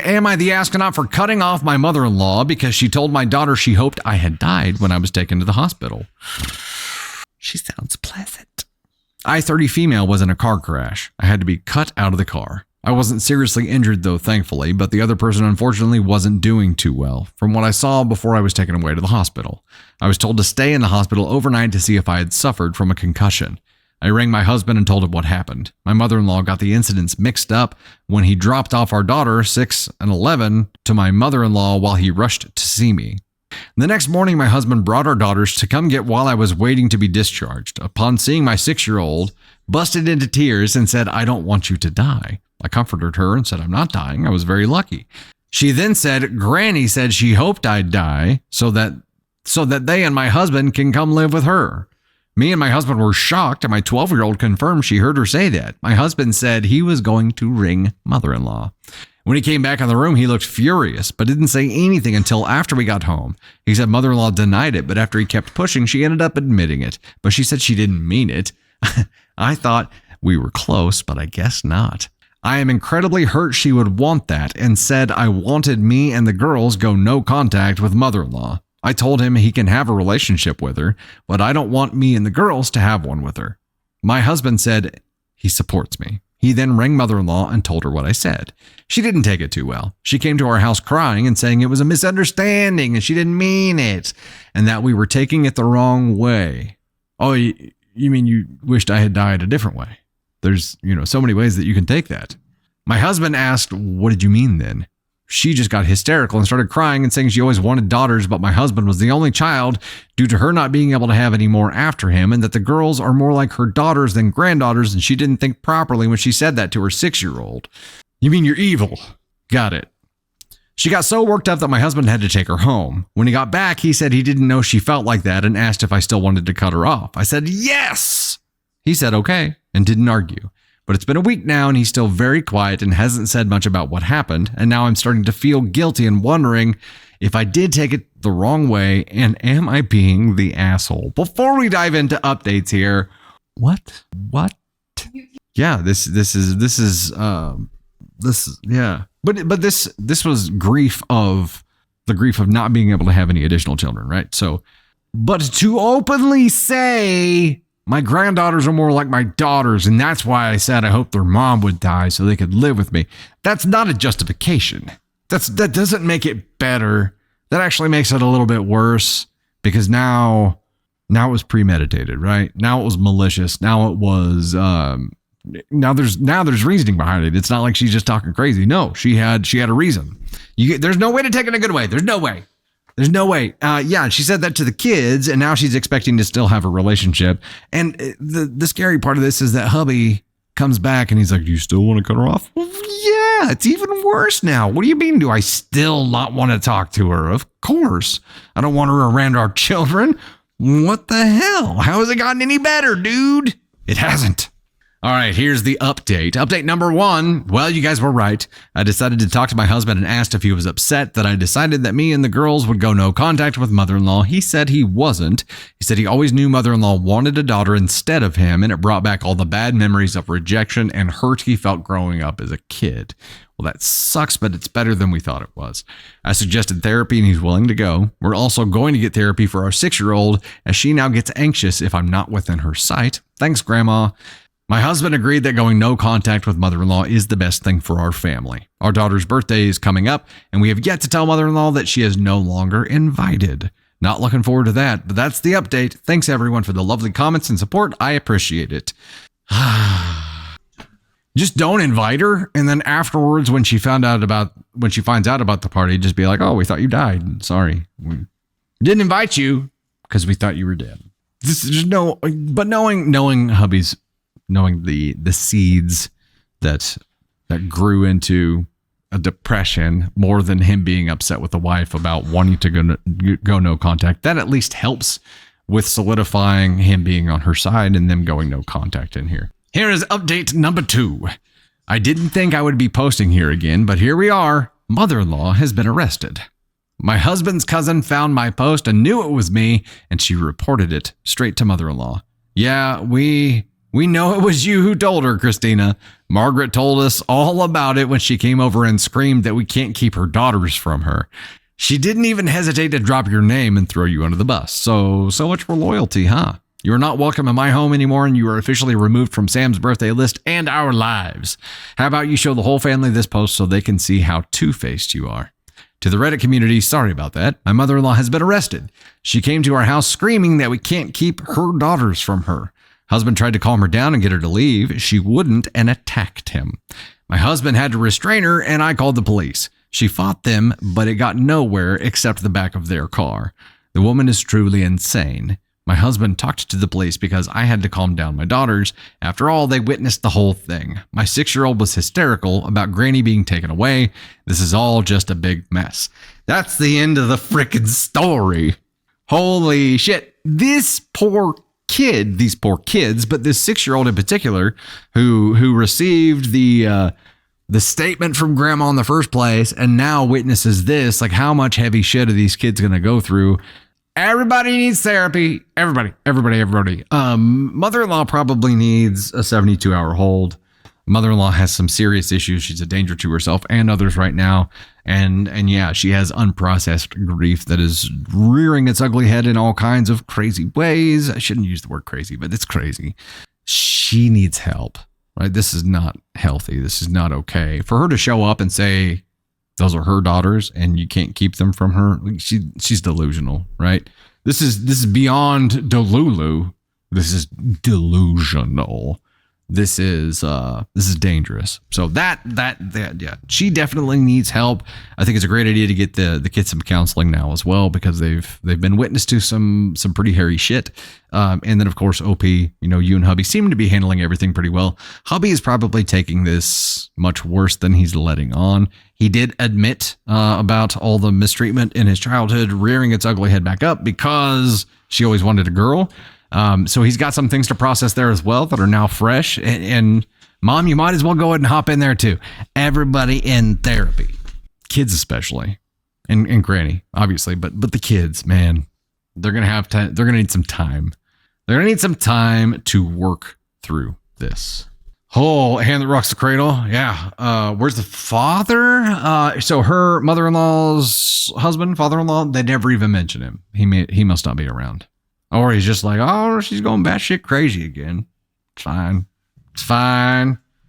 am I the astronaut for cutting off my mother-in-law because she told my daughter she hoped I had died when I was taken to the hospital? She sounds pleasant. I-30 female was in a car crash. I had to be cut out of the car. I wasn't seriously injured though, thankfully, but the other person unfortunately wasn't doing too well from what I saw before I was taken away to the hospital. I was told to stay in the hospital overnight to see if I had suffered from a concussion. I rang my husband and told him what happened. My mother-in-law got the incidents mixed up when he dropped off our daughter, 6 and 11, to my mother-in-law while he rushed to see me. The next morning, my husband brought our daughters to come get while I was waiting to be discharged. Upon seeing my 6-year-old, busted into tears and said, "I don't want you to die." I comforted her and said, "I'm not dying. I was very lucky." She then said, "Granny said she hoped I'd die so that they and my husband can come live with her." Me and my husband were shocked, and my 12-year-old confirmed she heard her say that. My husband said he was going to ring mother-in-law. When he came back in the room, he looked furious, but didn't say anything until after we got home. He said mother-in-law denied it, but after he kept pushing, she ended up admitting it. But she said she didn't mean it. I thought we were close, but I guess not. I am incredibly hurt she would want that and said I wanted me and the girls go no contact with mother-in-law. I told him he can have a relationship with her, but I don't want me and the girls to have one with her. My husband said he supports me. He then rang mother-in-law and told her what I said. She didn't take it too well. She came to our house crying and saying it was a misunderstanding and she didn't mean it and that we were taking it the wrong way. Oh, you mean you wished I had died a different way? There's, so many ways that you can take that. My husband asked, "What did you mean then?" She just got hysterical and started crying and saying she always wanted daughters, but my husband was the only child due to her not being able to have any more after him, and that the girls are more like her daughters than granddaughters, and she didn't think properly when she said that to her 6-year-old. You mean you're evil? Got it. She got so worked up that my husband had to take her home. When he got back, he said he didn't know she felt like that and asked if I still wanted to cut her off. I said, yes! He said okay and didn't argue. But it's been a week now and he's still very quiet and hasn't said much about what happened. And now I'm starting to feel guilty and wondering if I did take it the wrong way and am I being the asshole? Before we dive into updates here, what? Yeah, this was grief of not being able to have any additional children, right? So, but to openly say my granddaughters are more like my daughters, and that's why I said I hope their mom would die so they could live with me. That's not a justification. That doesn't make it better. That actually makes it a little bit worse because now it was premeditated, right? Now it was malicious. Now it was now there's reasoning behind it. It's not like she's just talking crazy. No, she had a reason. There's no way to take it in a good way. There's no way. Yeah, she said that to the kids, and now she's expecting to still have a relationship. And the scary part of this is that hubby comes back and he's like, "Do you still want to cut her off?" Well, yeah, it's even worse now. What do you mean? Do I still not want to talk to her? Of course. I don't want her around our children. What the hell? How has it gotten any better, dude? It hasn't. All right, here's the update. Update number 1. Well, you guys were right. I decided to talk to my husband and asked if he was upset that I decided that me and the girls would go no contact with mother-in-law. He said he wasn't. He said he always knew mother-in-law wanted a daughter instead of him, and it brought back all the bad memories of rejection and hurt he felt growing up as a kid. Well, that sucks, but it's better than we thought it was. I suggested therapy, and he's willing to go. We're also going to get therapy for our 6-year-old, as she now gets anxious if I'm not within her sight. Thanks, Grandma. My husband agreed that going no contact with mother-in-law is the best thing for our family. Our daughter's birthday is coming up, and we have yet to tell mother-in-law that she is no longer invited. Not looking forward to that, but that's the update. Thanks, everyone, for the lovely comments and support. I appreciate it. Just don't invite her, and then afterwards, when she finds out about the party, just be like, "Oh, we thought you died. Sorry, we didn't invite you because we thought you were dead." This is just but knowing hubby's. Knowing the seeds that grew into a depression more than him being upset with the wife about wanting to go no contact, that at least helps with solidifying him being on her side and them going no contact in here. Here is update number 2. I didn't think I would be posting here again, but here we are. Mother-in-law has been arrested. My husband's cousin found my post and knew it was me, and she reported it straight to mother-in-law. Yeah, we We know it was you who told her, Christina. Margaret told us all about it when she came over and screamed that we can't keep her daughters from her. She didn't even hesitate to drop your name and throw you under the bus. So much for loyalty, huh? You are not welcome in my home anymore, and you are officially removed from Sam's birthday list and our lives. How about you show the whole family this post so they can see how two-faced you are? To the Reddit community, sorry about that. My mother-in-law has been arrested. She came to our house screaming that we can't keep her daughters from her. Husband tried to calm her down and get her to leave. She wouldn't and attacked him. My husband had to restrain her, and I called the police. She fought them, but it got nowhere except the back of their car. The woman is truly insane. My husband talked to the police because I had to calm down my daughters. After all, they witnessed the whole thing. My 6-year-old was hysterical about Granny being taken away. This is all just a big mess. That's the end of the frickin' story. Holy shit. These poor kids, but this 6-year-old in particular who received the statement from grandma in the first place and now witnesses this, like how much heavy shit are these kids going to go through? Everybody needs therapy. Everybody. Mother-in-law probably needs a 72-hour hold. Mother-in-law has some serious issues. She's a danger to herself and others right now. And yeah, she has unprocessed grief that is rearing its ugly head in all kinds of crazy ways. I shouldn't use the word crazy, but it's crazy. She needs help, right? This is not healthy. This is not okay. For her to show up and say, those are her daughters and you can't keep them from her. She's delusional, right? This is beyond Delulu. This is delusional. This is dangerous. So that yeah, she definitely needs help. I think it's a great idea to get the kids some counseling now as well, because they've been witness to some pretty hairy shit. And then of course, OP, you and hubby seem to be handling everything pretty well. Hubby is probably taking this much worse than he's letting on. He did admit about all the mistreatment in his childhood, rearing its ugly head back up because she always wanted a girl. So he's got some things to process there as well that are now fresh. And Mom, you might as well go ahead and hop in there too. Everybody in therapy, kids especially, and Granny obviously, but the kids, man, they're gonna need some time. They're gonna need some time to work through this. Oh, hand that rocks the cradle. Yeah. Where's the father? So her mother-in-law's husband, father-in-law, they never even mention him. He must not be around. Or he's just like, oh, she's going batshit crazy again. It's fine.